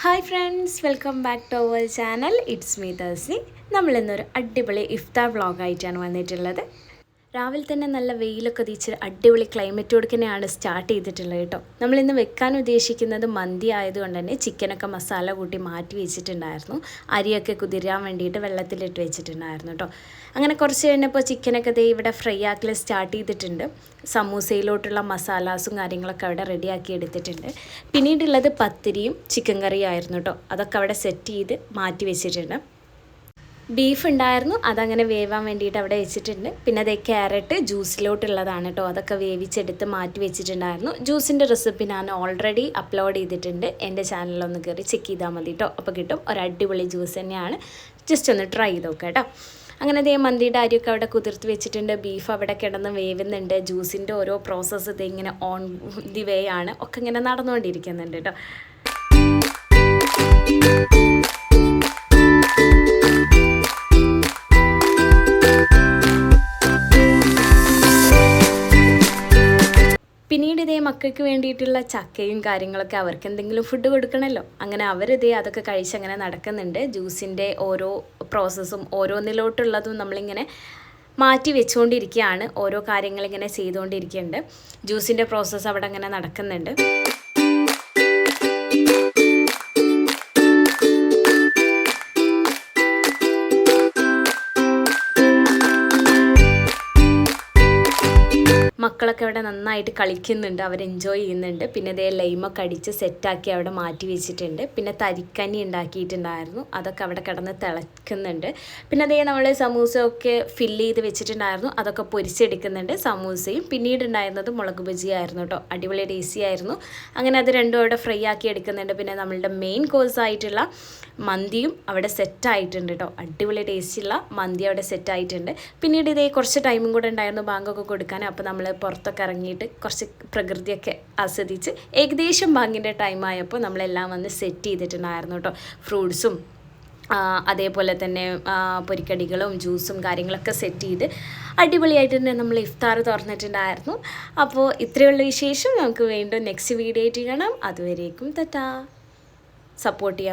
Hi friends, welcome back to our channel. It's me Thersi. നമ്മളിന്നൊരു അടിപൊളി ഇഫ്താർ വ്ളോഗായിട്ടാണ് വന്നിട്ടുള്ളത്. രാവിലെ തന്നെ നല്ല വെയിലൊക്കെ തീച്ച് അടിപൊളി ക്ലൈമറ്റോട് തന്നെയാണ് സ്റ്റാർട്ട് ചെയ്തിട്ടുള്ളത് കേട്ടോ. നമ്മളിന്ന് വെക്കാൻ ഉദ്ദേശിക്കുന്നത് മന്തി ആയതുകൊണ്ട് തന്നെ ചിക്കനൊക്കെ മസാല കൂട്ടി മാറ്റി വെച്ചിട്ടുണ്ടായിരുന്നു. അരിയൊക്കെ കുതിരാൻ വേണ്ടിയിട്ട് വെള്ളത്തിലിട്ട് വെച്ചിട്ടുണ്ടായിരുന്നു കേട്ടോ. അങ്ങനെ കുറച്ച് കഴിഞ്ഞപ്പോൾ ചിക്കനൊക്കെ ദേ ഇവിടെ ഫ്രൈ ആക്കൽ സ്റ്റാർട്ട് ചെയ്തിട്ടുണ്ട്. സമൂസയിലോട്ടുള്ള മസാലാസും കാര്യങ്ങളൊക്കെ അവിടെ റെഡിയാക്കി എടുത്തിട്ടുണ്ട്. പിന്നീടുള്ളത് പത്തിരിയും ചിക്കൻ കറിയും ആയിരുന്നു കേട്ടോ. അതൊക്കെ അവിടെ സെറ്റ് ചെയ്ത് മാറ്റി വെച്ചിട്ടുണ്ട്. ബീഫ് ഉണ്ടായിരുന്നു, അതങ്ങനെ വേവാൻ വേണ്ടിയിട്ട് അവിടെ വെച്ചിട്ടുണ്ട്. പിന്നെ അതേ ക്യാരറ്റ് ജ്യൂസിലോട്ടുള്ളതാണ് കേട്ടോ, അതൊക്കെ വേവിച്ചെടുത്ത് മാറ്റി വെച്ചിട്ടുണ്ടായിരുന്നു. ജ്യൂസിൻ്റെ റെസിപ്പി ഞാൻ ഓൾറെഡി അപ്ലോഡ് ചെയ്തിട്ടുണ്ട്. എൻ്റെ ചാനലൊന്ന് കയറി ചെക്ക് ചെയ്താൽ മതി കേട്ടോ. അപ്പോൾ കിട്ടും, ഒരു അടിപൊളി ജ്യൂസ് തന്നെയാണ്. ജസ്റ്റ് ഒന്ന് ട്രൈ ചെയ്ത് നോക്കാം കേട്ടോ. അങ്ങനെ അതേ മന്തിയുടെ അരിയൊക്കെ അവിടെ കുതിർത്ത് വെച്ചിട്ടുണ്ട്. ബീഫ് അവിടെ കിടന്ന് വേവുന്നുണ്ട്. ജ്യൂസിൻ്റെ ഓരോ പ്രോസസ്സ് ഇത് ഇങ്ങനെ ഓൺ ദി വേ ആണ്, ഒക്കെ ഇങ്ങനെ നടന്നുകൊണ്ടിരിക്കുന്നുണ്ട് കേട്ടോ. പിന്നീട് ഇതേ മക്കൾക്ക് വേണ്ടിയിട്ടുള്ള ചക്കയും കാര്യങ്ങളൊക്കെ അവർക്ക് എന്തെങ്കിലും ഫുഡ് കൊടുക്കണമല്ലോ. അങ്ങനെ അവരിതേ അതൊക്കെ കഴിച്ച് അങ്ങനെ നടക്കുന്നുണ്ട്. ജ്യൂസിൻ്റെ ഓരോ പ്രോസസ്സും ഓരോന്നിലോട്ടുള്ളതും നമ്മളിങ്ങനെ മാറ്റി വെച്ചുകൊണ്ടിരിക്കുകയാണ്. ഓരോ കാര്യങ്ങളിങ്ങനെ ചെയ്തുകൊണ്ടിരിക്കുന്നുണ്ട്. ജ്യൂസിൻ്റെ പ്രോസസ്സ് അവിടെ അങ്ങനെ നടക്കുന്നുണ്ട്. മക്കളൊക്കെ അവിടെ നന്നായിട്ട് കളിക്കുന്നുണ്ട്, അവർ എൻജോയ് ചെയ്യുന്നുണ്ട്. പിന്നെ ഇതേ ലൈമൊക്കെ അടിച്ച് സെറ്റാക്കി അവിടെ മാറ്റി വെച്ചിട്ടുണ്ട്. പിന്നെ തരിക്കഞ്ഞി ഉണ്ടാക്കിയിട്ടുണ്ടായിരുന്നു, അതൊക്കെ അവിടെ കിടന്ന് തിളയ്ക്കുന്നുണ്ട്. പിന്നെ അതേ നമ്മൾ സമൂസയൊക്കെ ഫില്ല് ചെയ്ത് വെച്ചിട്ടുണ്ടായിരുന്നു, അതൊക്കെ പൊരിച്ചെടുക്കുന്നുണ്ട്. സമൂസയും പിന്നീട് ഉണ്ടായിരുന്നത് മുളക് ബജിയായിരുന്നു കേട്ടോ. അടിപൊളി ടേസ്റ്റി ആയിരുന്നു. അങ്ങനെ അത് രണ്ടും അവിടെ ഫ്രൈ ആക്കി എടുക്കുന്നുണ്ട്. പിന്നെ നമ്മളുടെ മെയിൻ കോഴ്സായിട്ടുള്ള മന്തിയും അവിടെ സെറ്റായിട്ടുണ്ട് കേട്ടോ. അടിപൊളി ടേസ്റ്റുള്ള മന്തി അവിടെ സെറ്റായിട്ടുണ്ട്. പിന്നീട് ഇതേ കുറച്ച് ടൈമും കൂടെ ഉണ്ടായിരുന്നു ബാങ്കൊക്കെ കൊടുക്കാൻ. അപ്പോൾ നമ്മൾ പുറത്തൊക്കെ ഇറങ്ങിയിട്ട് കുറച്ച് പ്രകൃതിയൊക്കെ ആസ്വദിച്ച് ഏകദേശം ബാങ്കിൻ്റെ ടൈമായപ്പോൾ നമ്മളെല്ലാം വന്ന് സെറ്റ് ചെയ്തിട്ടുണ്ടായിരുന്നു കേട്ടോ. ഫ്രൂട്ട്സും അതേപോലെ തന്നെ പൊരിക്കടികളും ജ്യൂസും കാര്യങ്ങളൊക്കെ സെറ്റ് ചെയ്ത് അടിപൊളിയായിട്ട് തന്നെ നമ്മൾ ഇഫ്താർ തുറന്നിട്ടുണ്ടായിരുന്നു. അപ്പോൾ ഇത്രയുള്ള വിശേഷം. നമുക്ക് വീണ്ടും നെക്സ്റ്റ് വീഡിയോ ആയിട്ട് കാണാം. അതുവരേക്കും തട്ടാ. സപ്പോർട്ട് ചെയ്യാം.